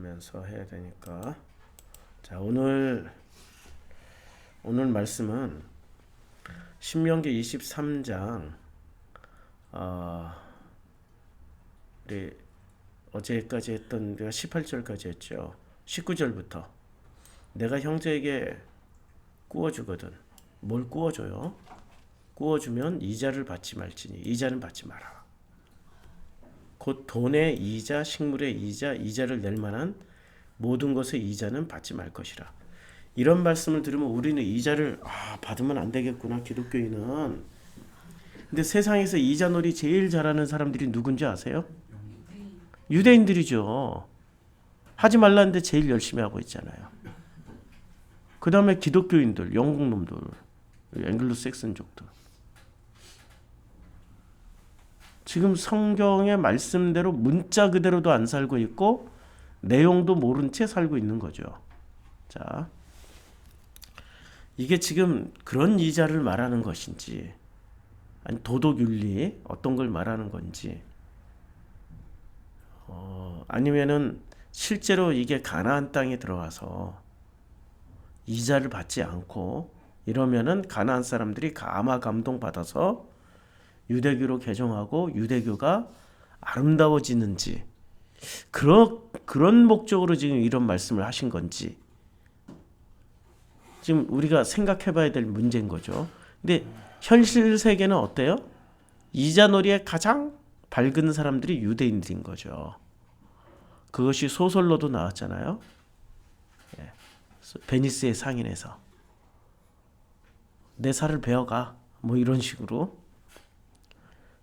하면서 해야 되니까. 자, 오늘 말씀은 신명기 23장 우리 어제까지 했던 우리가 18절까지 했죠. 19절부터 내가 형제에게 구워주거든. 뭘 구워줘요? 구워주면 이자를 받지 말지니 이자는 받지 마라. 곧 돈의 이자, 식물의 이자, 이자를 낼 만한 모든 것의 이자는 받지 말 것이라. 이런 말씀을 들으면 우리는 이자를 받으면 안 되겠구나, 기독교인은. 근데 세상에서 이자놀이 제일 잘하는 사람들이 누군지 아세요? 유대인들이죠. 하지 말라는데 제일 열심히 하고 있잖아요. 그 다음에 기독교인들, 영국놈들, 앵글로색슨족들. 지금 성경의 말씀대로 문자 그대로도 안 살고 있고 내용도 모른 채 살고 있는 거죠. 자, 이게 지금 그런 이자를 말하는 것인지 아니 도덕윤리 어떤 걸 말하는 건지 아니면은 실제로 이게 가나안 땅에 들어가서 이자를 받지 않고 이러면은 가나안 사람들이 가마 감동 받아서 유대교로 개종하고 유대교가 아름다워지는지 그런 목적으로 지금 이런 말씀을 하신 건지 지금 우리가 생각해 봐야 될 문제인 거죠. 근데 현실 세계는 어때요? 이자놀이에 가장 밝은 사람들이 유대인들인 거죠. 그것이 소설로도 나왔잖아요. 베니스의 상인에서 내 살을 베어가 뭐 이런 식으로.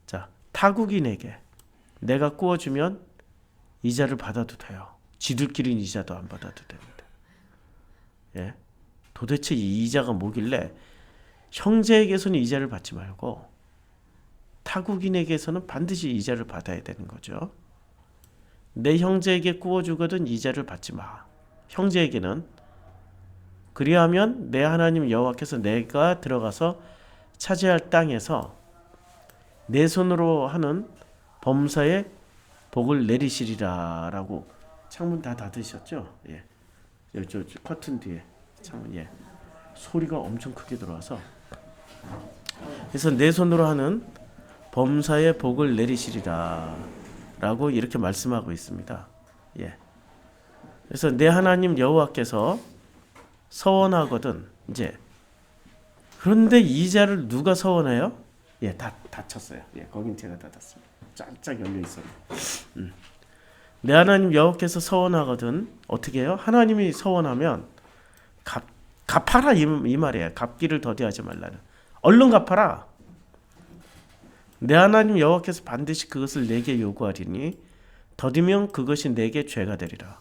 자, 타국인에게 내가 구워주면 이자를 받아도 돼요. 지들끼리는 이자도 안 받아도 됩니다. 예? 도대체 이 이자가 뭐길래 형제에게서는 이자를 받지 말고 타국인에게서는 반드시 이자를 받아야 되는 거죠. 내 형제에게 구워주거든 이자를 받지 마. 형제에게는. 그리하면 내 하나님 여호와께서 내가 들어가서 차지할 땅에서 내 손으로 하는 범사에 복을 내리시리라 라고. 창문 다 닫으셨죠? 예. 저 커튼 뒤에 창문. 예. 소리가 엄청 크게 들어와서. 그래서 내 손으로 하는 범사에 복을 내리시리라 라고 이렇게 말씀하고 있습니다. 예. 그래서 내 하나님 여호와께서 서원하거든 이제. 그런데 이자를 누가 서원해요? 예, 다 닫혔어요. 예, 거긴 제가 닫았습니다. 쫙쫙 열려 있었는데. 내 하나님 여호와께서 서원하거든 어떻게 해요? 하나님이 서원하면 갚아라 이 말이에요. 갚기를 더디하지 말라는. 얼른 갚아라. 내 하나님 여호와께서 반드시 그것을 내게 요구하리니 더디면 그것이 내게 죄가 되리라.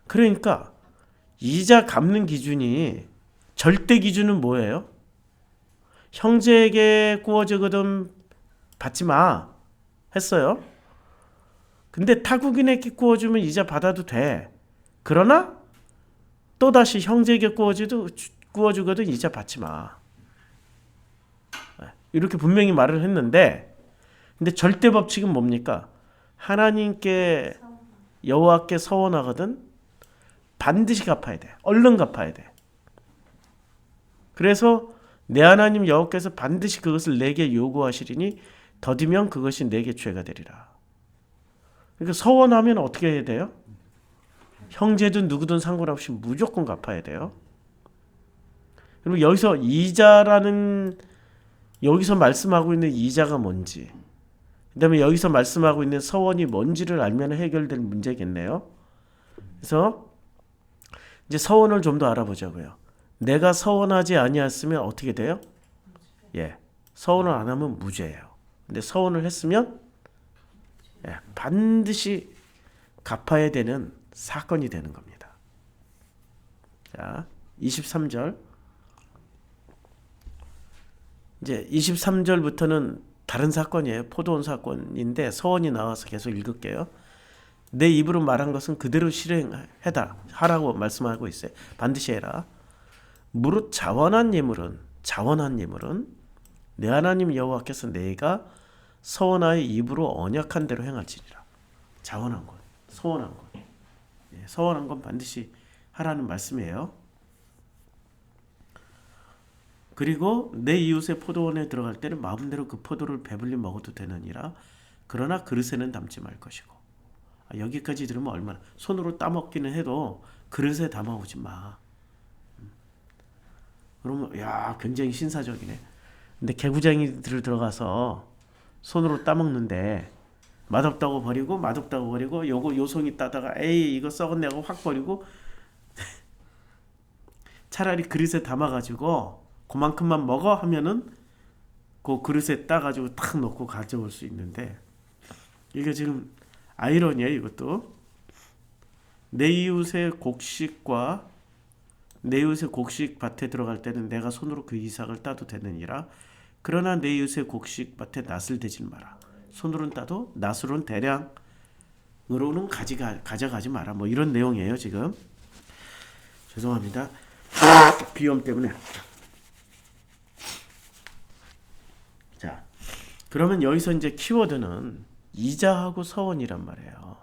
그러니까 이자 갚는 기준이 절대 기준은 뭐예요? 형제에게 구워주거든 받지 마 했어요. 근데 타국인에게 구워주면 이자 받아도 돼. 그러나 또다시 형제에게 구워주거든 이자 받지 마. 이렇게 분명히 말을 했는데, 근데 절대 법칙은 뭡니까? 하나님께 여호와께 서원하거든 반드시 갚아야 돼. 얼른 갚아야 돼. 그래서 내 하나님 여호와께서 반드시 그것을 내게 요구하시리니 더디면 그것이 내게 죄가 되리라. 그러니까 서원하면 어떻게 해야 돼요? 형제든 누구든 상관없이 무조건 갚아야 돼요. 그리고 여기서 이자라는 여기서 말씀하고 있는 이자가 뭔지, 그다음에 여기서 말씀하고 있는 서원이 뭔지를 알면 해결될 문제겠네요. 그래서 이제 서원을 좀 더 알아보자고요. 내가 서원하지 아니했으면 어떻게 돼요? 예, 서원을 안 하면 무죄예요. 근데 서원을 했으면 반드시 갚아야 되는 사건이 되는 겁니다. 자, 23절. 이제 23절부터는 다른 사건이에요. 포도원 사건인데 서원이 나와서 계속 읽을게요. 내 입으로 말한 것은 그대로 실행해라 하라고 말씀하고 있어요. 반드시 해라. 무릇 자원한 예물은 내 하나님 여호와께서 내가 서원하여 입으로 언약한 대로 행할지니라. 자원한 것, 서원한 것. 서원한 건 반드시 하라는 말씀이에요. 그리고 내 이웃의 포도원에 들어갈 때는 마음대로 그 포도를 배불리 먹어도 되느니라. 그러나 그릇에는 담지 말 것이고. 여기까지 들으면 얼마나 손으로 따먹기는 해도 그릇에 담아오지 마. 그러면 야 굉장히 신사적이네. 근데 개구쟁이들 들어가서 손으로 따먹는데 맛없다고 버리고 맛없다고 버리고 요거 요송이 따다가 에이 이거 썩었네 하고 확 버리고 차라리 그릇에 담아가지고 그만큼만 먹어 하면은 그 그릇에 따가지고 탁 넣고 가져올 수 있는데 이게 지금 아이러니야. 이것도 내 이웃의 곡식과 내 이웃의 곡식 밭에 들어갈 때는 내가 손으로 그 이삭을 따도 되느니라. 그러나 내 이웃의 곡식 밭에 낫을 대지 마라. 손으로는 따도 낫으로는 대량으로는 가져가지 마라. 뭐 이런 내용이에요. 지금 죄송합니다. 비염 때문에. 자, 그러면 여기서 이제 키워드는 이자하고 서원이란 말이에요.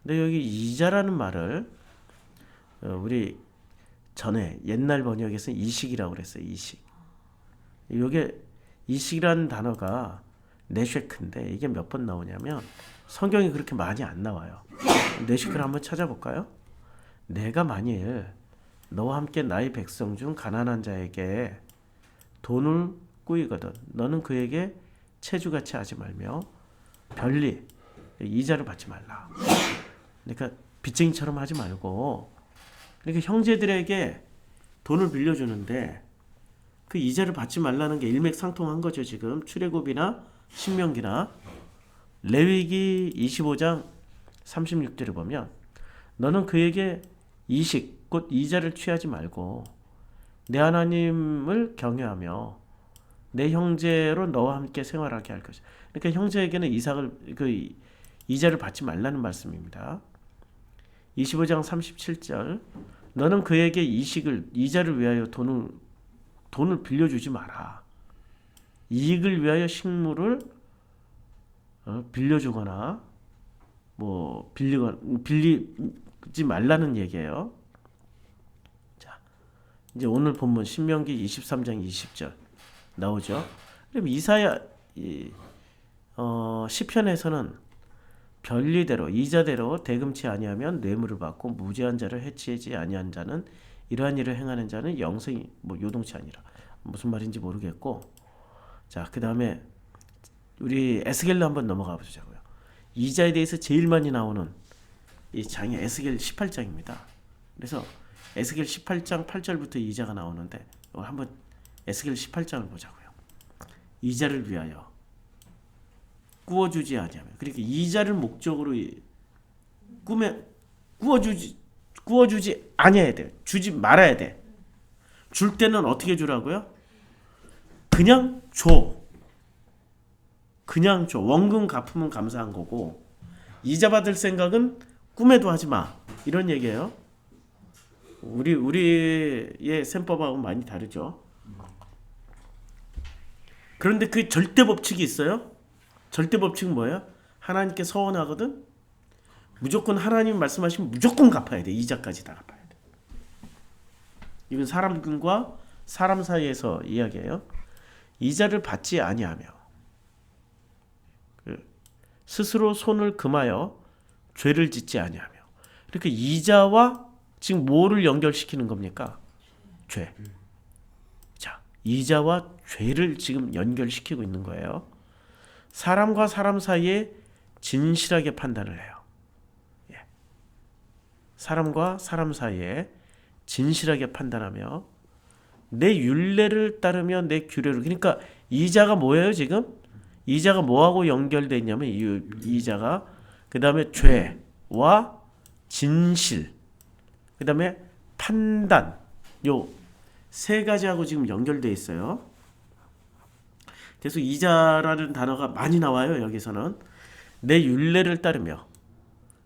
근데 여기 이자라는 말을 우리 전에 옛날 번역에서는 이식이라고 그랬어요. 이식. 이게 이식이라는 단어가 네쉐크인데 이게 몇 번 나오냐면 성경이 그렇게 많이 안 나와요. 네쉐크를 한번 찾아볼까요? 내가 만일 너와 함께 나의 백성 중 가난한 자에게 돈을 꾸이거든 너는 그에게 체주같이 하지 말며 별리 이자를 받지 말라. 그러니까 빚쟁이처럼 하지 말고 그러니까 형제들에게 돈을 빌려주는데 그 이자를 받지 말라는 게 일맥상통한 거죠. 지금 출애굽이나 신명기나 레위기 25장 36절을 보면 너는 그에게 이식 곧 이자를 취하지 말고 내 하나님을 경외하며 내 형제로 너와 함께 생활하게 할 것이다. 그러니까 형제에게는 이자를 받지 말라는 말씀입니다. 25장 37절 너는 그에게 이자를 위하여 돈을 빌려주지 마라. 이익을 위하여 식물을 빌려주거나 뭐 빌리지 말라는 얘기예요. 자, 이제 오늘 본문 신명기 23장 20절 나오죠. 그럼 시편에서는 변리대로 이자대로 대금치 아니하면 뇌물을 받고 무죄한 자를 해치지 아니한 자는 이러한 일을 행하는 자는 영생이 요동치 아니라. 무슨 말인지 모르겠고. 자, 그 다음에 우리 에스겔로 한번 넘어가 보자고요. 이자에 대해서 제일 많이 나오는 이 장이 에스겔 18장입니다. 그래서 에스겔 18장 8절부터 이자가 나오는데 이걸 한번 에스겔 18장을 보자고요. 이자를 위하여 구워주지 아니하면 그러니까 이자를 목적으로 구워주지 아니해야 돼. 주지 말아야 돼. 줄 때는 어떻게 주라고요? 그냥 줘. 그냥 줘. 원금 갚으면 감사한 거고 이자 받을 생각은 꿈에도 하지 마. 이런 얘기예요. 우리의 셈법하고 많이 다르죠. 그런데 그 절대 법칙이 있어요. 절대 법칙은 뭐예요? 하나님께 서원하거든. 무조건 하나님 말씀하시면 무조건 갚아야 돼. 이자까지 다 갚아야 돼. 이건 사람과 사람 사이에서 이야기예요. 이자를 받지 아니하며 스스로 손을 금하여 죄를 짓지 아니하며. 그러니까 이자와 지금 뭐를 연결시키는 겁니까? 죄. 자, 이자와 죄를 지금 연결시키고 있는 거예요. 사람과 사람 사이에 진실하게 판단을 해요. 사람과 사람 사이에 진실하게 판단하며 내 율례를 따르며 내 규례를. 그러니까 이자가 뭐예요 지금? 이자가 뭐하고 연결되어 있냐면 이자가 그 다음에 죄와 진실 그 다음에 판단 요 세 가지하고 지금 연결되어 있어요. 그래서 이자라는 단어가 많이 나와요. 여기서는 내 율례를 따르며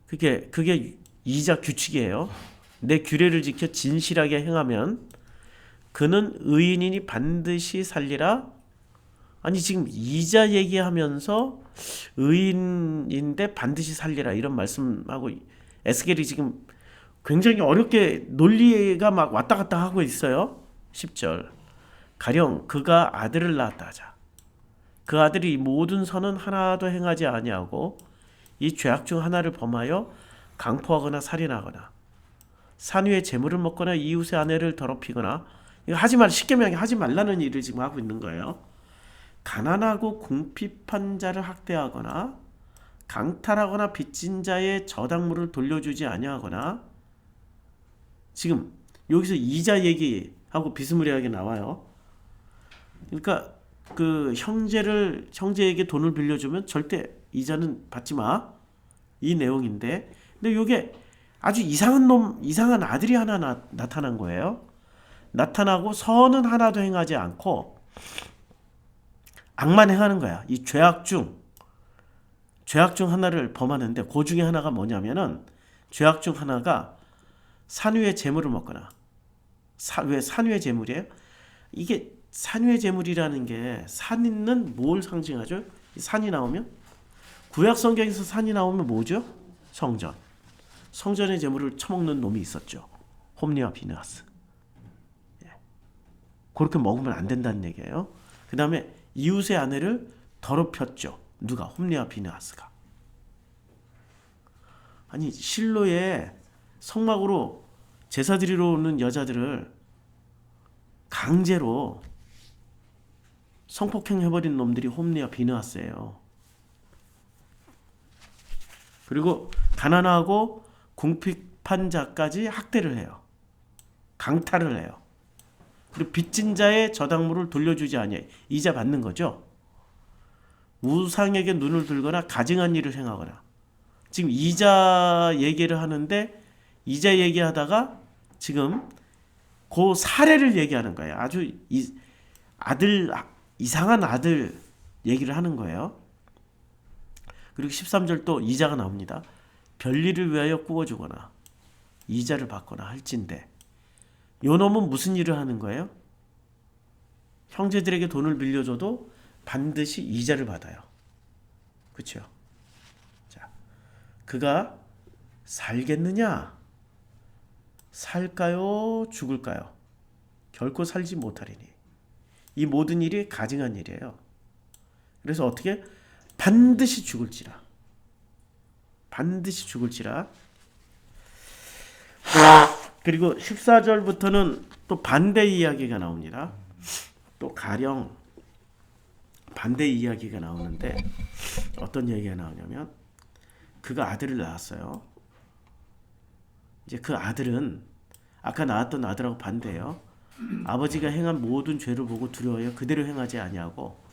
그게 이자 규칙이에요. 내 규례를 지켜 진실하게 행하면 그는 의인이니 반드시 살리라. 아니 지금 이자 얘기하면서 의인인데 반드시 살리라 이런 말씀하고 에스겔이 지금 굉장히 어렵게 논리가 막 왔다 갔다 하고 있어요. 10절. 가령 그가 아들을 낳았다 하자. 그 아들이 이 모든 선은 하나도 행하지 아니하고 이 죄악 중 하나를 범하여 강포하거나 살인하거나 산 위의 재물을 먹거나 이웃의 아내를 더럽히거나, 이거 하지 말, 십계명에 하지 말라는 일을 지금 하고 있는 거예요. 가난하고 궁핍한 자를 학대하거나 강탈하거나 빚진 자의 저당물을 돌려주지 아니하거나. 지금 여기서 이자 얘기하고 비스무리하게 나와요. 그러니까 그 형제에게 돈을 빌려주면 절대 이자는 받지 마, 이 내용인데, 근데 이게 아주 이상한 아들이 하나 나타난 거예요. 나타나고 선은 하나도 행하지 않고 악만 행하는 거야. 이 죄악 중 하나를 범하는데, 그 중에 하나가 뭐냐면은, 죄악 중 하나가 산 위의 재물을 먹거나. 왜 산 위의 재물이에요? 이게 산 위의 재물이라는 게, 산은 뭘 상징하죠? 산이 나오면, 구약 성경에서 산이 나오면 뭐죠? 성전의 재물을 처먹는 놈이 있었죠. 홈리와 비느하스. 그렇게 먹으면 안 된다는 얘기예요. 그 다음에 이웃의 아내를 더럽혔죠. 누가? 홈리와 비느하스가. 아니, 실로에 성막으로 제사 드리러 오는 여자들을 강제로 성폭행해버린 놈들이 홈리와 비느하스예요. 그리고 가난하고 궁핍한 자까지 학대를 해요. 강탈을 해요. 그리고 빚진 자의 저당물을 돌려주지 아니해. 이자 받는 거죠. 우상에게 눈을 들거나 가증한 일을 행하거나. 지금 이자 얘기를 하는데, 이자 얘기하다가 지금 그 사례를 얘기하는 거예요. 아주 이상한 아들 얘기를 하는 거예요. 그리고 13절 또 이자가 나옵니다. 별일을 위하여 꾸어주거나 이자를 받거나 할진대. 요 놈은 무슨 일을 하는 거예요? 형제들에게 돈을 빌려줘도 반드시 이자를 받아요. 그렇죠? 자, 그가 살겠느냐? 살까요? 죽을까요? 결코 살지 못하리니. 이 모든 일이 가증한 일이에요. 그래서 어떻게? 반드시 죽을지라. 반드시 죽을지라. 그리고 14절부터는 또 반대 이야기가 나옵니다. 또 가령 반대 이야기가 나오는데, 어떤 얘기가 나오냐면, 그가 아들을 낳았어요. 이제 그 아들은 아까 낳았던 아들하고 반대예요. 아버지가 행한 모든 죄를 보고 두려워하여 그대로 행하지 아니하고.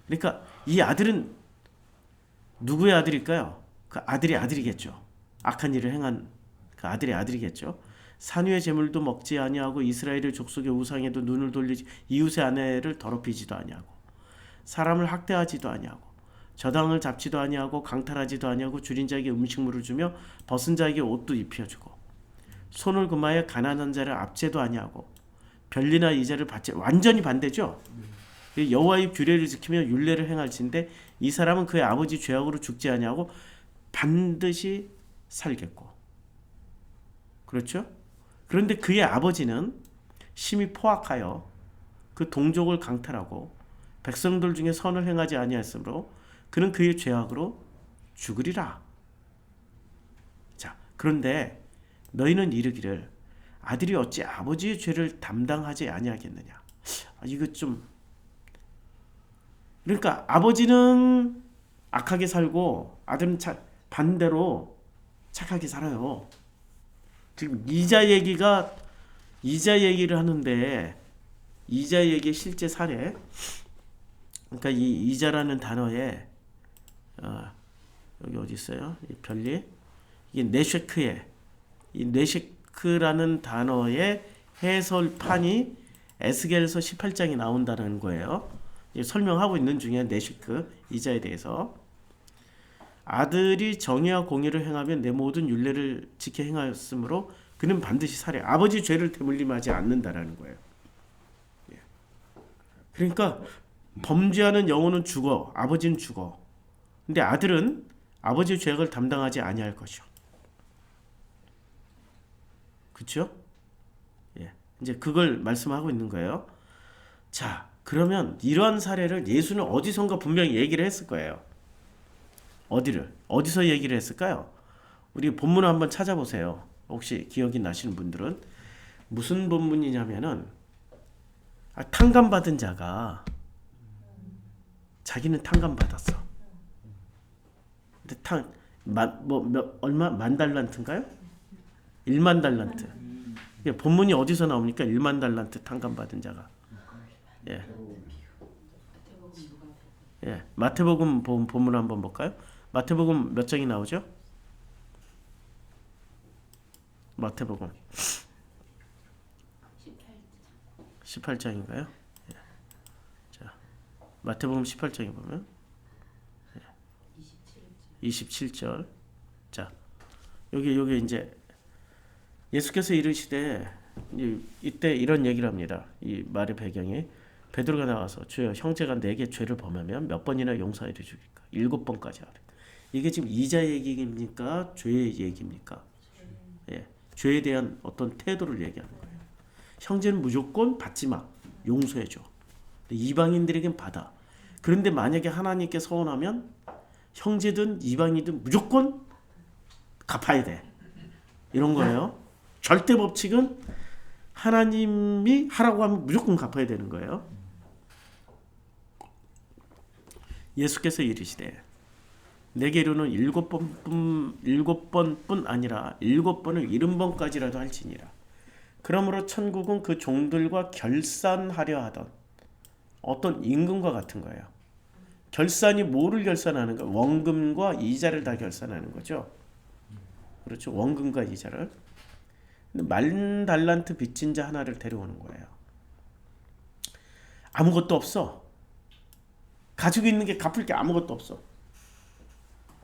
그러니까 이 아들은 누구의 아들일까요? 그 아들이겠죠. 악한 일을 행한 그 아들의 아들이겠죠. 산 위의 재물도 먹지 아니하고 이스라엘의 족속의 우상에도 눈을 돌리지, 이웃의 아내를 더럽히지도 아니하고 사람을 학대하지도 아니하고 저당을 잡지도 아니하고 강탈하지도 아니하고 줄인 자에게 음식물을 주며 벗은 자에게 옷도 입혀주고 손을 금하여 가난한 자를 압제도 아니하고 별리나 이자를 받지. 완전히 반대죠. 여호와의 규례를 지키며 율례를 행할진대 이 사람은 그의 아버지 죄악으로 죽지 아니하고 반드시 살겠고. 그렇죠? 그런데 그의 아버지는 심히 포악하여 그 동족을 강탈하고 백성들 중에 선을 행하지 아니하였으므로 그는 그의 죄악으로 죽으리라. 자, 그런데 너희는 이르기를 아들이 어찌 아버지의 죄를 담당하지 아니하겠느냐. 이거 좀, 그러니까 아버지는 악하게 살고 아들은 반대로 착하게 살아요. 지금 이자 얘기를 하는데, 이자 얘기의 실제 사례. 그러니까 이 이자라는 단어에 여기 어디 있어요? 이 별리. 이게 이 네쉐크라는 단어의 해설판이 에스겔서 18장에 나온다는 거예요. 설명하고 있는 중에 네쉐크 이자에 대해서. 아들이 정의와 공의를 행하면 내 모든 율례를 지켜 행하였으므로 그는 반드시 살해. 아버지 죄를 대물림하지 않는다라는 거예요. 그러니까 범죄하는 영혼은 죽어, 아버지는 죽어. 근데 아들은 아버지의 죄악을 담당하지 아니할 것이요. 그렇죠? 예. 이제 그걸 말씀하고 있는 거예요. 자, 그러면 이러한 사례를 예수는 어디선가 분명히 얘기를 했을 거예요. 어디서 얘기를 했을까요? 우리 본문을 한번 찾아보세요. 혹시 기억이 나시는 분들은 무슨 본문이냐면은 탕감받은 자가 자기는 탕감받았어. 근데 얼마 만 달란트인가요? 1만 달란트. 본문이 어디서 나옵니까? 1만 달란트 탕감받은 자가. 예. 예. 마태복음 본문 한번 볼까요? 마태복음 몇 장이 나오죠? 마태복음 18장인가요? 예. 자, 마태복음 18장에 보면 27절. 자, 여기 이제 예수께서 이르시되 이때 이런 얘기를 합니다. 이 말의 배경이 베드로가 나와서 주여 형제가 내게 죄를 범하면 몇 번이나 용서해 주실까? 7번까지 하래. 이게 지금 이자 얘기입니까? 죄의 얘기입니까? 예. 죄에 대한 어떤 태도를 얘기하는 거예요. 형제는 무조건 받지 마. 용서해 줘. 이방인들에겐 받아. 그런데 만약에 하나님께 서운하면 형제든 이방인이든 무조건 갚아야 돼. 이런 거예요. 절대 법칙은 하나님이 하라고 하면 무조건 갚아야 되는 거예요. 예수께서 이르시되 내게 이르는 7번뿐 아니라 7번을 70번까지라도 할지니라. 그러므로 천국은 그 종들과 결산하려 하던 어떤 임금과 같은 거예요. 결산이 뭐를 결산하는 거예요? 원금과 이자를 다 결산하는 거죠. 그렇죠. 원금과 이자를. 근데 만 달란트 빚진 자 하나를 데려오는 거예요. 아무것도 없어. 가지고 있는 게 갚을 게 아무것도 없어.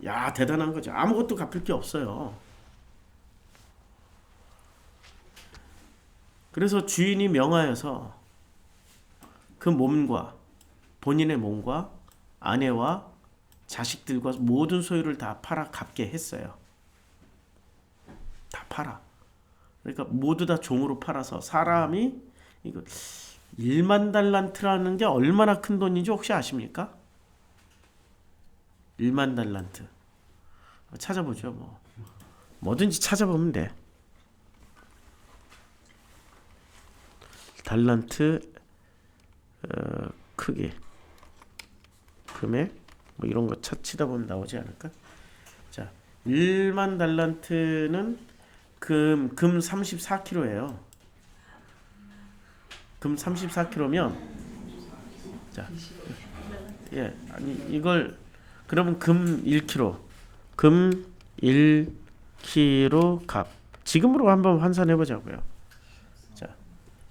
야, 대단한 거죠. 아무것도 갚을 게 없어요. 그래서 주인이 명하여서 그 몸과 본인의 몸과 아내와 자식들과 모든 소유를 다 팔아 갚게 했어요. 다 팔아. 그러니까 모두 다 종으로 팔아서 사람이 이거 1만 달란트라는 게 얼마나 큰 돈인지 혹시 아십니까? 1만 달란트. 찾아보죠. 뭐든지 찾아보면 돼. 달란트 크기, 금액 이런 거 치다 보면 나오지 않을까? 자, 1만 달란트는 금 34kg예요. 금 34kg면 자, 예, 아니 이걸 그러면 금 1kg, 금 1kg 값 지금으로 한번 환산해 보자고요. 자,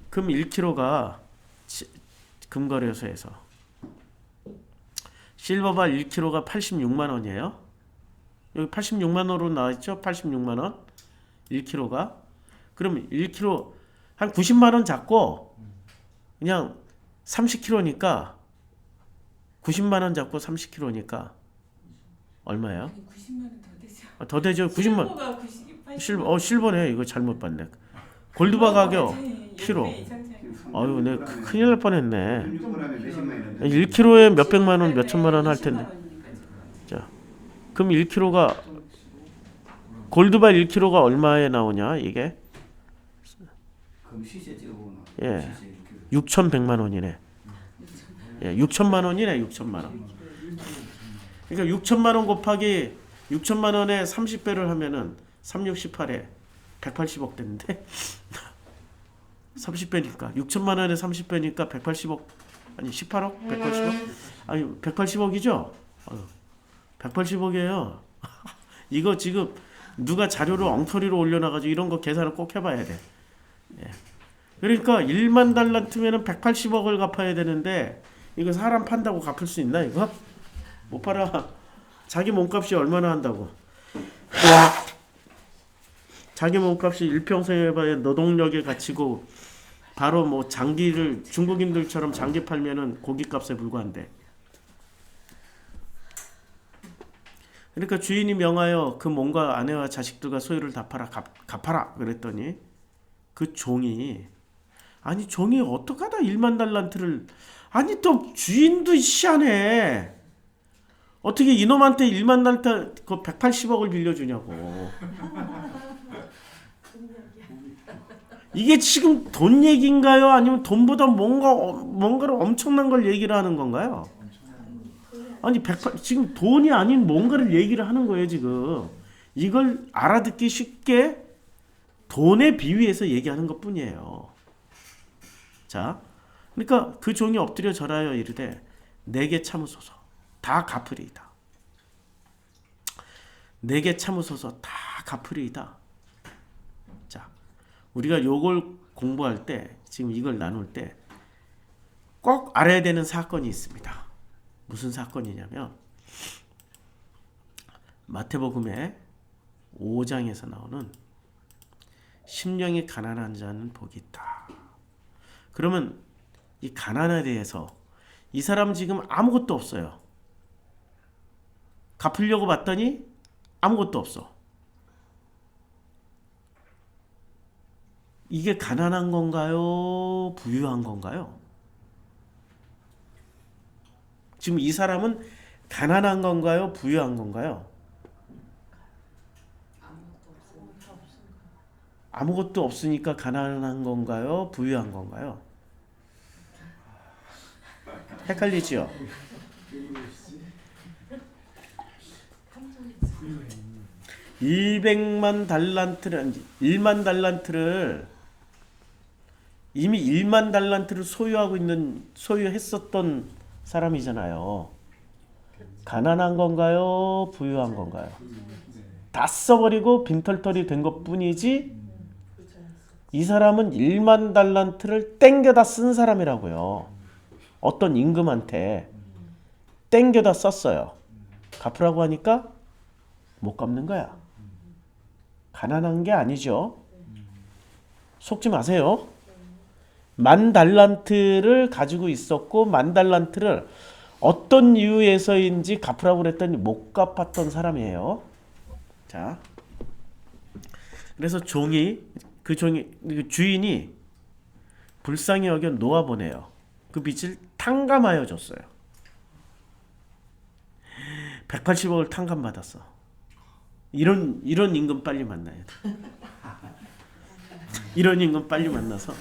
금 1kg가 금거래소에서 실버바 1kg가 86만 원이에요. 여기 86만 원으로 나와 있죠? 86만 원. 1kg가. 그럼 1kg 한 90만 원 잡고 그냥 30kg니까 90만 원 잡고 30kg니까 얼마예요? 90만 원 더 되죠. 더 되죠. 90만. 실버가 80. 실버네. 이거 잘못 봤네. 골드바 가격 키로. 아유, 내가 큰일 날 뻔했네. 1kg에 몇 백만 원, 몇 천만 원 할 텐데. 자, 그럼 1kg가 골드바 1kg가 얼마에 나오냐 이게? 예, 6,100만 원이네. 예, 6천만 원이네. 6천만 원. 그러니까 6천만 원 곱하기 6천만 원에 30배를 하면은 368에 180억 되는데 30배니까 6천만 원에 30배니까 180억 아니 18억? 180억? 아니 180억이죠? 180억이에요. 이거 지금 누가 자료를 엉터리로 올려놔가지고 이런 거 계산을 꼭 해봐야 돼. 예. 그러니까 1만 달란트면은 180억을 갚아야 되는데 이거 사람 판다고 갚을 수 있나 이거? 못 팔아. 자기 몸값이 얼마나 한다고? 자기 몸값이 일평생 해봐야 노동력에 갇히고 바로 장기를 중국인들처럼 장기 팔면은 고기값에 불과한데. 그러니까 주인이 명하여 그 몸과 아내와 자식들과 소유를 다 팔아 갚아라 그랬더니 그 종이 아니 종이 어떻게 하다 1만 달란트를 아니 또 주인도 희한해. 어떻게 이놈한테 1만 달란트 그 180억을 빌려주냐고. 이게 지금 돈 얘기인가요? 아니면 돈보다 뭔가를 엄청난 걸 얘기를 하는 건가요? 아니 지금 돈이 아닌 뭔가를 얘기를 하는 거예요 지금. 이걸 알아듣기 쉽게 돈에 비유해서 얘기하는 것뿐이에요. 자, 그러니까 그 종이 엎드려 절하여 이르되 내게 참으소서 다 갚으리이다. 내게 참으소서 다 갚으리이다. 자, 우리가 요걸 공부할 때 지금 이걸 나눌 때 꼭 알아야 되는 사건이 있습니다. 무슨 사건이냐면 마태복음의 5장에서 나오는 심령이 가난한 자는 복이 있다. 그러면 이 가난에 대해서 이 사람 지금 아무것도 없어요. 갚으려고 봤더니 아무것도 없어. 이게 가난한 건가요? 부유한 건가요? 지금 이 사람은 가난한 건가요? 부유한 건가요? 아무것도 없으니까 가난한 건가요? 부유한 건가요? 헷갈리지요? 200만 달란트를 1만 달란트를 이미 1만 달란트를 소유했었던 사람이잖아요. 가난한 건가요? 부유한 건가요? 다 써버리고 빈털털이 된 것뿐이지 이 사람은 1만 달란트를 땡겨다 쓴 사람이라고요. 어떤 임금한테 땡겨다 썼어요. 갚으라고 하니까 못 갚는 거야. 가난한 게 아니죠. 속지 마세요. 1만 달란트를 가지고 있었고 1만 달란트를 어떤 이유에서인지 갚으라고 그랬더니 못 갚았던 사람이에요. 자, 그래서 그 주인이 불쌍히 여겨 놓아보내요. 그 빚을 탕감하여 줬어요. 180억을 탕감받았어. 이런 임금 빨리 만나야 돼. 이런 임금 빨리 만나서.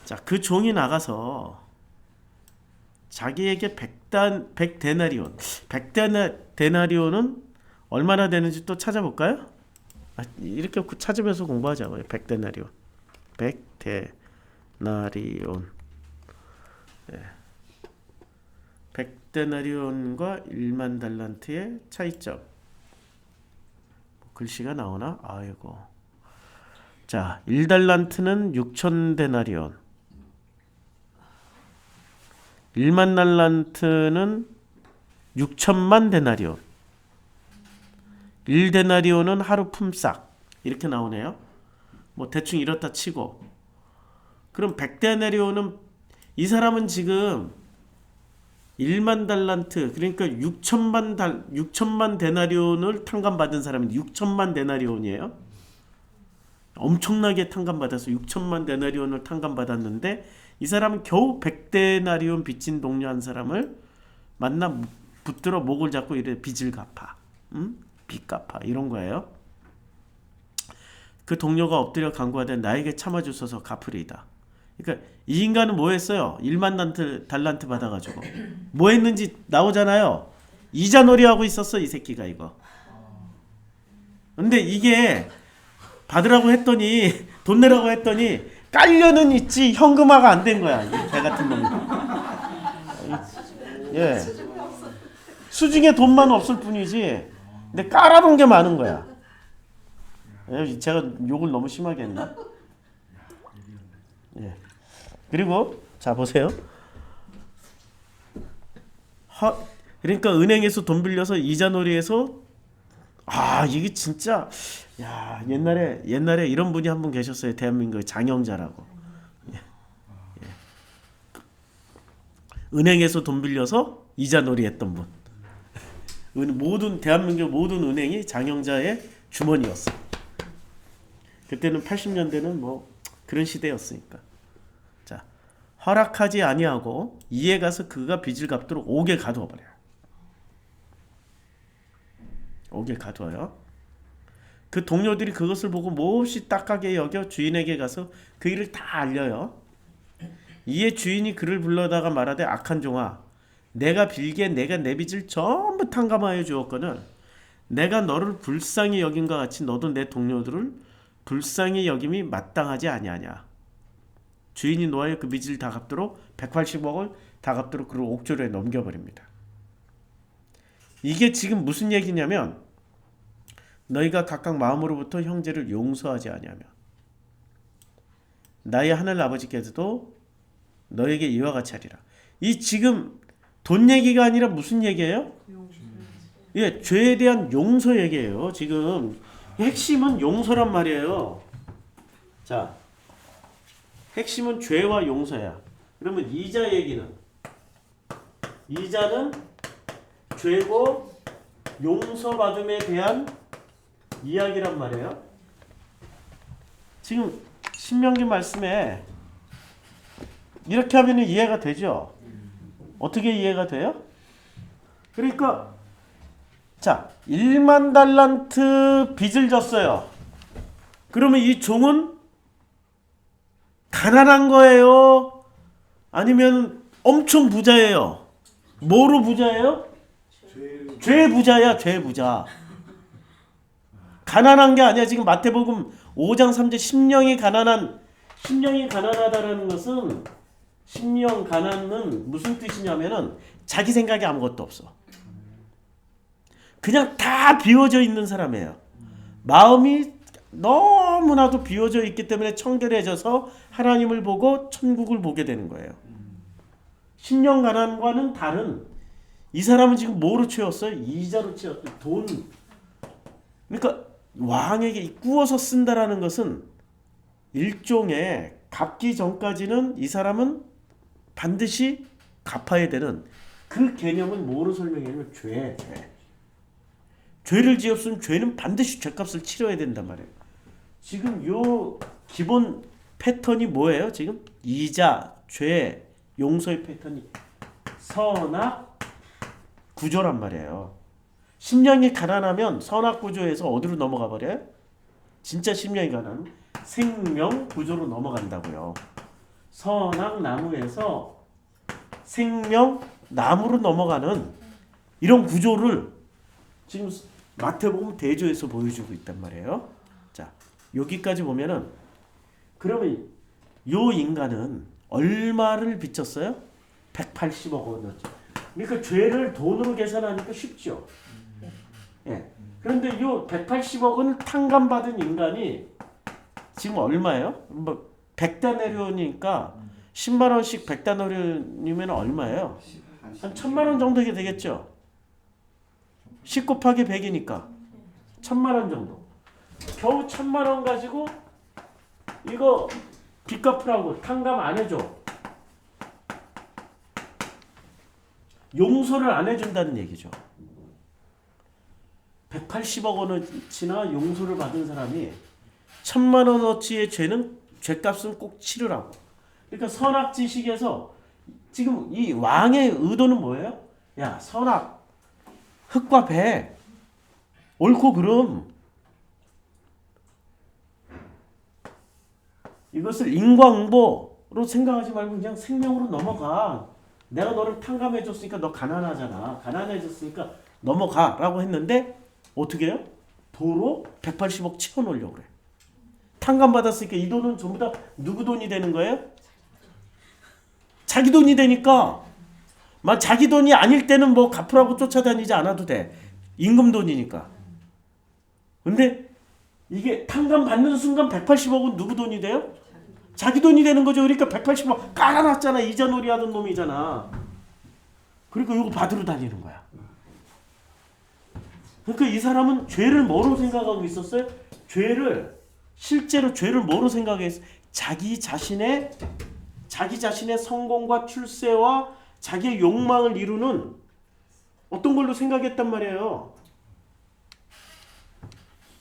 자, 그 종이 나가서 자기에게 100데나리온. 100데나리온은 얼마나 되는지 또 찾아볼까요? 이렇게 찾으면서 공부하자고요. 100데나리온. 100데나리온. 100데나리온과 1만 달란트의 차이점. 글씨가 나오나? 아이고. 자, 1달란트는 6,000데나리온. 1만 달란트는 6천만 데나리온. 1데나리온은 하루 품삯. 이렇게 나오네요. 뭐 대충 이렇다 치고. 그럼 100데나리온은 이 사람은 지금 1만 달란트 그러니까 6천만 데나리온을 탕감받은 사람인데 6천만 데나리온이에요. 엄청나게 탕감받아서 6천만 데나리온을 탕감받았는데 이 사람은 겨우 100데나리온 빚진 동료 한 사람을 만나 붙들어 목을 잡고 이래 빚을 갚아. 빚 갚아. 이런 거예요. 그 동료가 엎드려 간구하되 나에게 참아주소서 갚으리이다. 그러니까 이 인간은 뭐 했어요? 1만 달란트 받아가지고 뭐 했는지 나오잖아요. 이자놀이 하고 있었어 이 새끼가 이거. 근데 이게 받으라고 했더니 돈 내라고 했더니 깔려는 있지 현금화가 안 된 거야. 개 같은 놈. 예. 수중에 돈만 없을 뿐이지. 근데 깔아놓은 게 많은 거야. 제가 욕을 너무 심하게 했나? 예. 그리고 자 보세요. 그러니까 은행에서 돈 빌려서 이자놀이해서 이게 진짜 옛날에 이런 분이 한 분 계셨어요. 대한민국의 장영자라고. 예. 은행에서 돈 빌려서 이자놀이 했던 분. 대한민국 모든 은행이 장영자의 주머니였어. 그때는 80년대는 뭐 그런 시대였으니까. 자, 허락하지 아니하고 이에 가서 그가 빚을 갚도록 옥에 가두어 버려요. 옥에 가두어요. 그 동료들이 그것을 보고 몹시 딱하게 여겨 주인에게 가서 그 일을 다 알려요. 이에 주인이 그를 불러다가 말하되 악한 종아, 내가 빌기에 내가 내 빚을 전부 탕감하여 주었거늘 내가 너를 불쌍히 여김과 같이 너도 내 동료들을 불쌍히 여김이 마땅하지 아니하냐. 주인이 노하여 그 빚을 다 갚도록 180억을 다 갚도록 그를 옥조로에 넘겨버립니다. 이게 지금 무슨 얘기냐면 너희가 각각 마음으로부터 형제를 용서하지 아니하며 나의 하늘 아버지께서도 너에게 이와 같이 하리라. 이 지금 돈 얘기가 아니라 무슨 얘기예요? 예, 죄에 대한 용서 얘기예요. 지금 핵심은 용서란 말이에요. 자, 핵심은 죄와 용서야. 그러면 이자 얘기는 이자는 죄고 용서받음에 대한 이야기란 말이에요. 지금 신명기 말씀에 이렇게 하면 이해가 되죠? 어떻게 이해가 돼요? 그러니까 자, 1만 달란트 빚을 졌어요. 그러면 이 종은 가난한 거예요? 아니면 엄청 부자예요? 뭐로 부자예요? 죄 부자야, 죄 부자. 가난한 게 아니야. 지금 마태복음 5장 3절 심령이 가난하다라는 것은 심령 가난은 무슨 뜻이냐면은 자기 생각이 아무것도 없어. 그냥 다 비워져 있는 사람이에요. 마음이 너무나도 비워져 있기 때문에 청결해져서 하나님을 보고 천국을 보게 되는 거예요. 심령 가난과는 다른, 이 사람은 지금 뭐로 채웠어요? 이자로 채웠어요. 돈. 그러니까 왕에게 구워서 쓴다라는 것은 일종의 갚기 전까지는 이 사람은 반드시 갚아야 되는 그 개념은 뭐로 설명하냐면 죄. 죄를 지었으면 죄는 반드시 죄값을 치러야 된단 말이에요. 지금 요 기본 패턴이 뭐예요? 지금 이자, 죄, 용서의 패턴이 선악 구조란 말이에요. 심령이 가난하면 선악 구조에서 어디로 넘어가 버려요? 진짜 심령이 가난하면 생명 구조로 넘어간다고요. 선악 나무에서 생명 나무로 넘어가는 이런 구조를 지금 마태복음 대조에서 보여주고 있단 말이에요. 자, 여기까지 보면은 그러면 요 인간은 얼마를 빚졌어요? 180억 원이었죠. 그러니까 죄를 돈으로 계산하니까 쉽죠. 예. 그런데 요 180억은 탕감받은 인간이 지금 얼마예요? 뭐 100다나리온이니까 10만 원씩 100다나리온이면 얼마예요? 한 1000만 원 정도 되겠죠. 10 곱하기 100이니까 1000만 원 정도. 겨우 1000만 원 가지고 이거 빚 갚으라고 탕감 안 해줘. 용서를 안 해준다는 얘기죠. 180억 원어치나 용서를 받은 사람이 1000만 원어치의 죄값은 꼭 치르라고. 그러니까 선악지식에서 지금 이 왕의 의도는 뭐예요? 야, 선악 흙과 배 옳고 그름 이것을 인과응보로 생각하지 말고 그냥 생명으로 넘어가. 내가 너를 탕감해 줬으니까 너 가난하잖아. 가난해졌으니까 넘어가 라고 했는데 어떻게 해요? 도로 180억 치워놓으려고 그래. 탕감받았으니까 이 돈은 전부 다 누구 돈이 되는 거예요? 자기 돈이 되니까. 막 자기 돈이 아닐 때는 뭐 갚으라고 쫓아다니지 않아도 돼. 임금 돈이니까. 근데 이게 탕감 받는 순간 180억은 누구 돈이 돼요? 자기 돈이 되는 거죠. 그러니까 180억 깔아놨잖아. 이자놀이 하던 놈이잖아. 그러니까 이거 받으러 다니는 거야. 그러니까 이 사람은 죄를 뭐로 생각하고 있었어요? 실제로 죄를 뭐로 생각했어요? 자기 자신의 성공과 출세와 자기의 욕망을 이루는 어떤 걸로 생각했단 말이에요.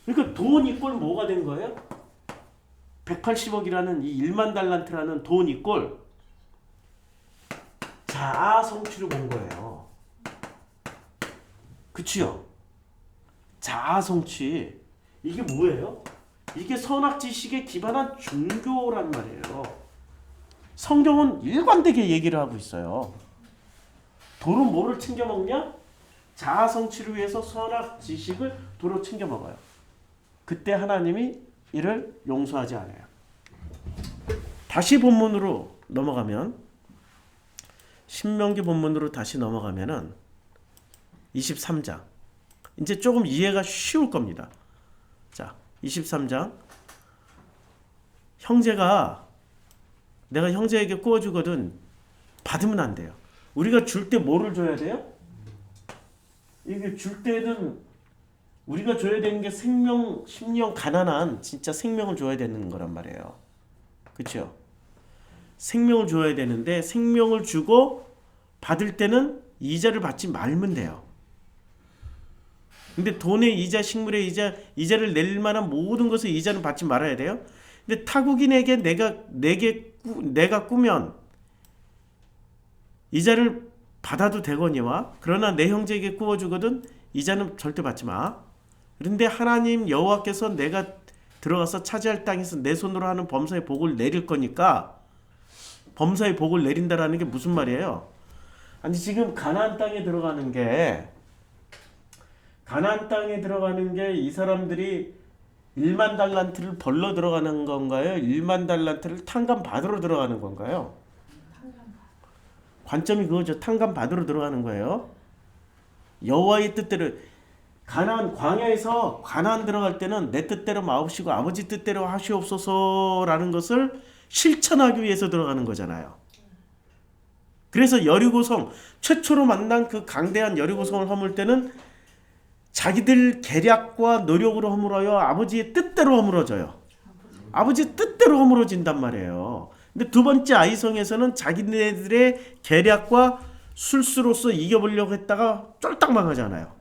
그러니까 돈 이꼴 뭐가 된 거예요? 180억이라는 이 1만 달란트라는 돈 이꼴 자아 성취를 본 거예요. 그치요? 자아 성취. 이게 뭐예요? 이게 선악지식에 기반한 종교란 말이에요. 성경은 일관되게 얘기를 하고 있어요. 도로 뭐를 챙겨 먹냐? 자아 성취를 위해서 선악지식을 도로 챙겨 먹어요. 그때 하나님이 이를 용서하지 않아요. 다시 본문으로 넘어가면 신명기 본문으로 다시 넘어가면은 23장 이제 조금 이해가 쉬울 겁니다. 자, 23장 형제가 내가 형제에게 구워주거든 받으면 안 돼요. 우리가 줄 때 뭐를 줘야 돼요? 이게 줄 때는 우리가 줘야 되는 게 생명, 심령 가난한 진짜 생명을 줘야 되는 거란 말이에요. 그렇죠? 생명을 줘야 되는데 생명을 주고 받을 때는 이자를 받지 말면 돼요. 근데 돈의 이자, 식물의 이자, 이자를 낼 만한 모든 것의 이자는 받지 말아야 돼요. 근데 타국인에게 내가 꾸면 이자를 받아도 되거니와 그러나 내 형제에게 구워주거든 이자는 절대 받지 마. 그런데 하나님 여호와께서 내가 들어가서 차지할 땅에서 내 손으로 하는 범사의 복을 내릴 거니까 범사의 복을 내린다라는 게 무슨 말이에요? 아니 지금 가나안 땅에 들어가는 게 이 사람들이 1만 달란트를 벌러 들어가는 건가요? 1만 달란트를 탕감 받으러 들어가는 건가요? 관점이 그거죠. 탕감 받으러 들어가는 거예요. 여호와의 뜻대로 가나안 광야에서 가나안 들어갈 때는 내 뜻대로 마옵시고 아버지 뜻대로 하시옵소서라는 것을 실천하기 위해서 들어가는 거잖아요. 그래서 여리고성 최초로 만난 그 강대한 여리고성을 허물 때는 자기들 계략과 노력으로 허물어요. 아버지의 뜻대로 허물어져요. 아버지 뜻대로 허물어진단 말이에요. 근데 두 번째 아이성에서는 자기네들의 계략과 술수로서 이겨보려고 했다가 쫄딱 망하잖아요.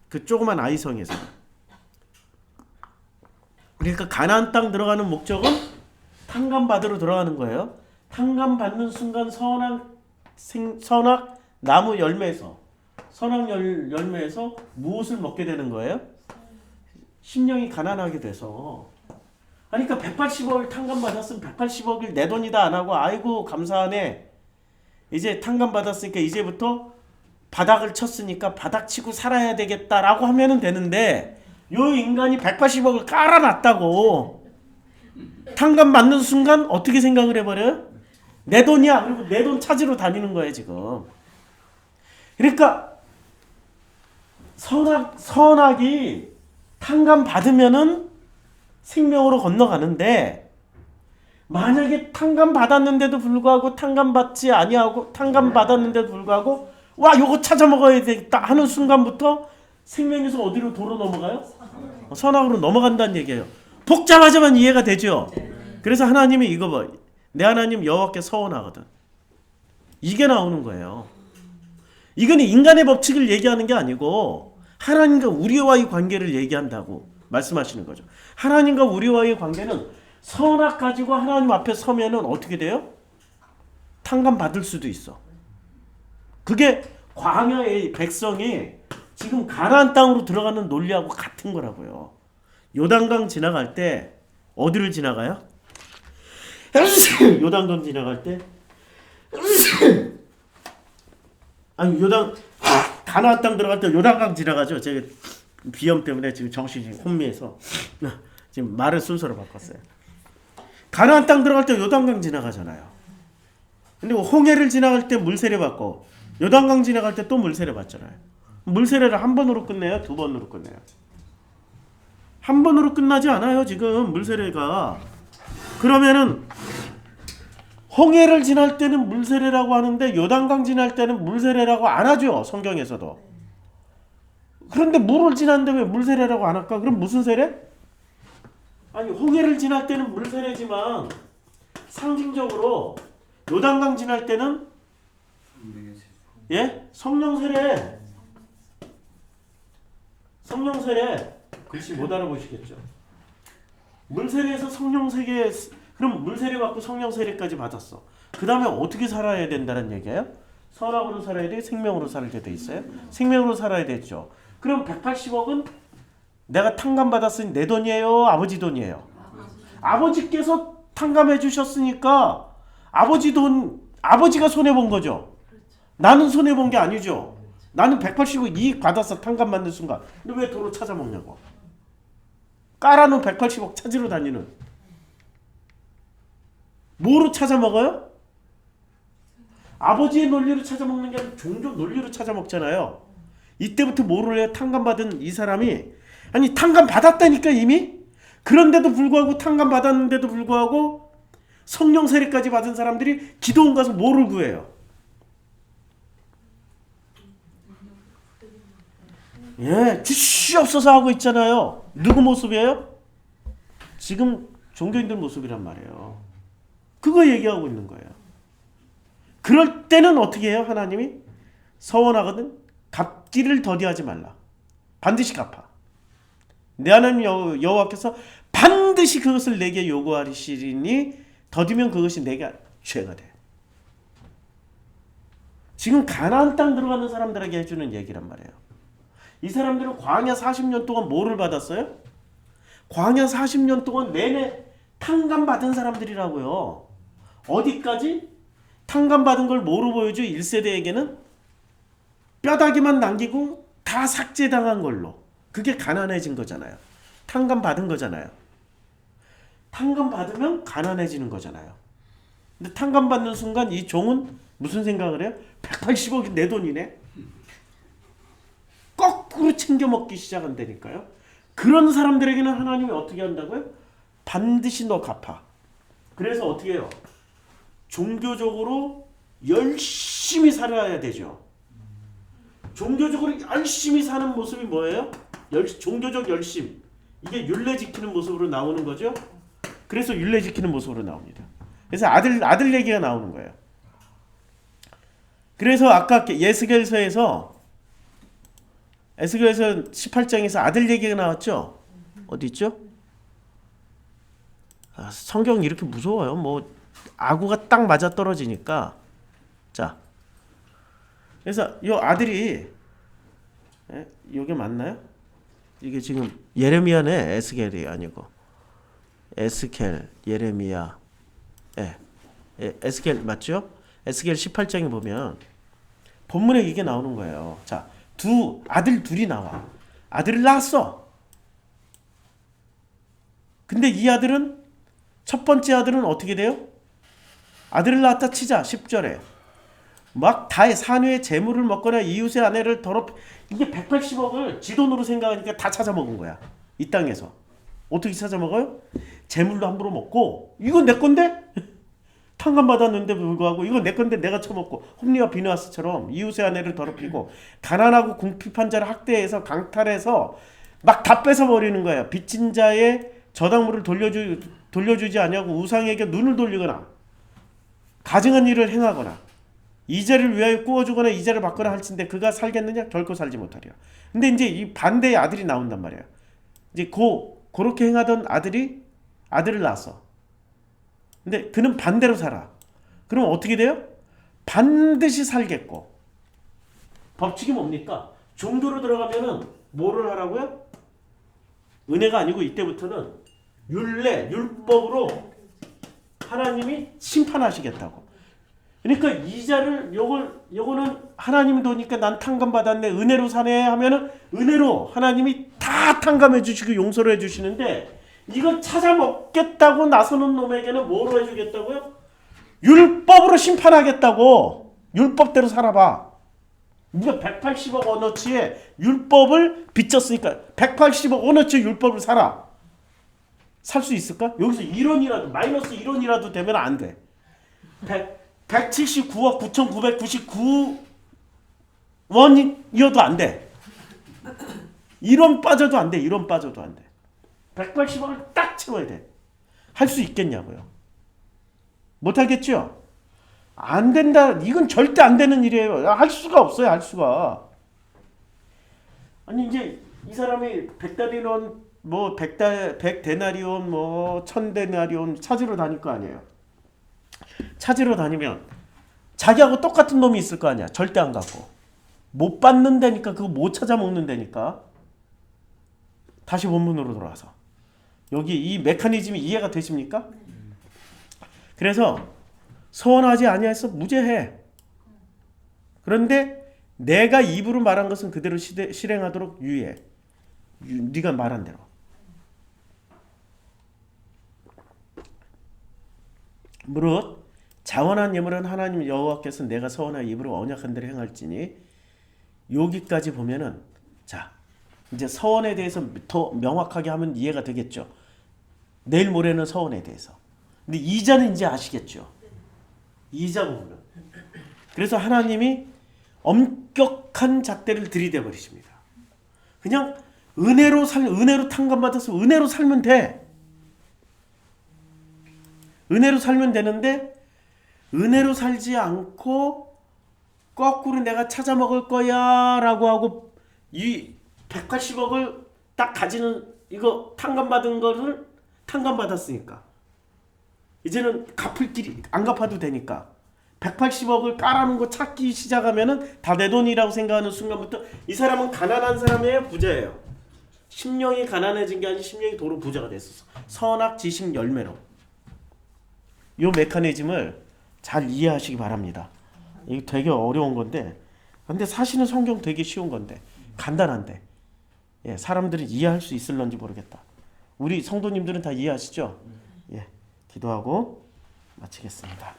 그 조그만 아이성에서는. 그러니까 가나안 땅 들어가는 목적은 탕감 받으러 들어가는 거예요. 탕감 받는 순간 선악 나무 열매에서 선악 열매에서 무엇을 먹게 되는 거예요? 심령이 가난하게 돼서. 그러니까 180억을 탕감 받았으면 180억을 내 돈이다 안 하고 아이고 감사하네. 이제 탕감 받았으니까 이제부터 바닥을 쳤으니까 바닥 치고 살아야 되겠다라고 하면은 되는데 요 인간이 180억을 깔아놨다고 탕감 받는 순간 어떻게 생각을 해버려요? 내 돈이야. 그리고 내 돈 찾으러 다니는 거예요 지금. 그러니까 선악이 탕감 받으면은 생명으로 건너가는데 만약에 탕감 받았는데도 불구하고 탕감 받지 아니하고 탕감 받았는데도 불구하고 와 요거 찾아 먹어야 되겠다 하는 순간부터 생명에서 어디로 도로 넘어가요? 선악으로 넘어간다는 얘기예요. 복잡하지만 이해가 되죠. 그래서 하나님이 이거 봐. 내 하나님 여호와께 서원하거든. 이게 나오는 거예요. 이건 인간의 법칙을 얘기하는 게 아니고 하나님과 우리와의 관계를 얘기한다고 말씀하시는 거죠. 하나님과 우리와의 관계는 선악 가지고 하나님 앞에 서면은 어떻게 돼요? 탕감 받을 수도 있어. 그게 광야의 백성이 지금 가나안 땅으로 들어가는 논리하고 같은 거라고요. 요단강 지나갈 때 어디를 지나가요? 요단강 지나갈 때 아니 가나안 땅 들어갈 때 요단강 지나가죠. 제가 비염 때문에 지금 정신이 혼미해서 지금 말을 순서로 바꿨어요. 가나안 땅 들어갈 때 요단강 지나가잖아요. 근데 홍해를 지나갈 때 물세례 받고 요단강 지나갈 때 또 물세례 받잖아요. 물세례를 한 번으로 끝내요? 두 번으로 끝내요? 한 번으로 끝나지 않아요 지금 물세례가. 그러면은 홍해를 지날 때는 물세례라고 하는데 요단강 지날 때는 물세례라고 안 하죠 성경에서도. 그런데 물을 지났는데 왜 물세례라고 안 할까? 그럼 무슨 세례? 아니 홍해를 지날 때는 물세례지만 상징적으로 요단강 지날 때는 예? 성령 세례. 글씨 못 알아보시겠죠. 물세례에서 성령 세계, 그럼 물세례 받고 성령 세례까지 받았어. 그 다음에 어떻게 살아야 된다는 얘기예요? 선악으로 살아야 돼? 생명으로 살게 돼 있어요? 생명으로 살아야 되죠. 그럼 180억은 내가 탕감 받았으니 내 돈이에요? 아버지 돈이에요? 아버지께서 탕감해 주셨으니까 아버지 돈, 아버지가 손해본 거죠. 나는 손해본 게 아니죠. 나는 180억 이익 받아서 탕감 받는 순간. 근데 왜 도로 찾아먹냐고. 깔아놓은 180억 찾으러 다니는. 뭐로 찾아먹어요? 아버지의 논리로 찾아먹는 게 아니라 종교 논리로 찾아먹잖아요. 이때부터 뭐를 해요? 탕감받은 이 사람이, 아니 탕감 받았다니까 이미? 그런데도 불구하고, 탕감 받았는데도 불구하고 성령 세례까지 받은 사람들이 기도원 가서 뭐를 구해요? 예, 주시옵소서 하고 있잖아요. 누구 모습이에요? 지금 종교인들 모습이란 말이에요. 그거 얘기하고 있는 거예요. 그럴 때는 어떻게 해요? 하나님이 서원하거든. 갚기를 더디하지 말라. 반드시 갚아. 내 하나님 여호와께서 반드시 그것을 내게 요구하시리니 더디면 그것이 내게 죄가 돼. 지금 가나안 땅 들어가는 사람들에게 해주는 얘기란 말이에요. 이 사람들은 광야 40년 동안 뭐를 받았어요? 광야 40년 동안 내내 탕감 받은 사람들이라고요. 어디까지? 탕감 받은 걸 뭐로 보여줘? 1세대에게는 뼈다귀만 남기고 다 삭제당한 걸로. 그게 가난해진 거잖아요. 탕감 받은 거잖아요. 탕감 받으면 가난해지는 거잖아요. 근데 탕감 받는 순간 이 종은 무슨 생각을 해요? 180억이 내 돈이네. 거꾸로 챙겨 먹기 시작한다니까요. 그런 사람들에게는 하나님이 어떻게 한다고요? 반드시 너 갚아. 그래서 어떻게 해요? 종교적으로 열심히 살아야 되죠. 종교적으로 열심히 사는 모습이 뭐예요? 종교적 열심. 이게 율례 지키는 모습으로 나오는 거죠. 그래서 율례 지키는 모습으로 나옵니다. 그래서 아들 얘기가 나오는 거예요. 그래서 아까 에스겔서에서 18장에서 아들 얘기가 나왔죠. 어디 있죠? 성경 이렇게 무서워요. 뭐 아구가 딱 맞아 떨어지니까. 자, 그래서 이 아들이, 이게 맞나요? 이게 지금 예레미야네. 에스겔이 아니고 에스겔, 예레미야. 에스겔 맞죠? 에스겔 18장에 보면 본문에 이게 나오는 거예요. 자, 아들 둘이 나와. 아들을 낳았어. 근데 이 아들은, 첫 번째 아들은 어떻게 돼요? 아들을 낳았다 치자. 10절에 막 다의 산후의 재물을 먹거나 이웃의 아내를 이게 180억을 지 돈으로 생각하니까 다 찾아먹은 거야. 이 땅에서. 어떻게 찾아먹어요? 재물도 함부로 먹고, 이건 내 건데? 탕감 받았는데 불구하고 이건 내 건데 내가 처먹고, 홈리와 비누아스처럼 이웃의 아내를 더럽히고 가난하고 궁핍한 자를 학대해서 강탈해서 막 다 뺏어버리는 거예요. 빚진 자의 저당물을 돌려주지 아니하고 우상에게 눈을 돌리거나 가증한 일을 행하거나 이자를 위하여 꾸어주거나 이자를 받거나 할진대 그가 살겠느냐? 결코 살지 못하리라. 근데 이제 이 반대의 아들이 나온단 말이에요. 이제 그렇게 행하던 아들을 낳았어. 근데 그는 반대로 살아. 그럼 어떻게 돼요? 반드시 살겠고. 법칙이 뭡니까? 종교로 들어가면은 뭐를 하라고요? 은혜가 아니고 이때부터는 율법으로 하나님이 심판하시겠다고. 그러니까 이자를 요거는 하나님이 도니까 난 탕감 받았네. 은혜로 사네 하면은 은혜로 하나님이 다 탕감해 주시고 용서를 해 주시는데, 이걸 찾아 먹겠다고 나서는 놈에게는 뭐로 해 주겠다고요? 율법으로 심판하겠다고. 율법대로 살아봐. 네가 180억 원어치의 율법을 빚졌으니까 180억 원어치 율법을 살아. 살 수 있을까? 여기서 1원이라도 마이너스 1원이라도 되면 안 돼. 179억 9,999원이어도 안 돼. 1원 빠져도 안 돼. 1원 빠져도 안 돼. 180억을 딱 채워야 돼. 할 수 있겠냐고요. 못하겠죠? 안 된다. 이건 절대 안 되는 일이에요. 할 수가 없어요. 할 수가. 아니 이제 이 사람이 백다리론 뭐 100데나리온 뭐 1000데나리온 찾으러 다닐 거 아니에요. 찾으러 다니면 자기하고 똑같은 놈이 있을 거 아니야. 절대 안 갖고. 못 받는다니까, 그거 못 찾아 먹는다니까. 다시 본문으로 돌아와서 여기 이 메커니즘이 이해가 되십니까? 그래서 소원하지 아니하여서 무죄해. 그런데 내가 입으로 말한 것은 그대로 실행하도록 유의해. 네가 말한 대로. 무릇 자원한 예물은 하나님 여호와께서 내가 서원하여 입으로 언약한 대로 행할지니. 여기까지 보면은 자 이제 서원에 대해서 더 명확하게 하면 이해가 되겠죠. 내일 모레는 서원에 대해서. 근데 2자는 이제 아시겠죠. 2자 부분은. 그래서 하나님이 엄격한 잣대를 들이대 버리십니다. 그냥 은혜로 탕감받아서 은혜로 살면 돼. 은혜로 살면 되는데 은혜로 살지 않고 거꾸로 내가 찾아 먹을 거야 라고 하고 이 180억을 딱 가지는 이거 탕감받은 거를 탕감받았으니까 이제는 갚을 길이 안 갚아도 되니까 180억을 깔아놓은 거 찾기 시작하면은 다 내 돈이라고 생각하는 순간부터 이 사람은 가난한 사람이에요, 부자예요? 심령이 가난해진 게 아니라 심령이 도로 부자가 됐었어. 선악 지식 열매로. 이 메커니즘을 잘 이해하시기 바랍니다. 이게 되게 어려운 건데, 근데 사실은 성경 되게 쉬운 건데, 간단한데, 예, 사람들이 이해할 수 있을런지 모르겠다. 우리 성도님들은 다 이해하시죠? 예, 기도하고 마치겠습니다.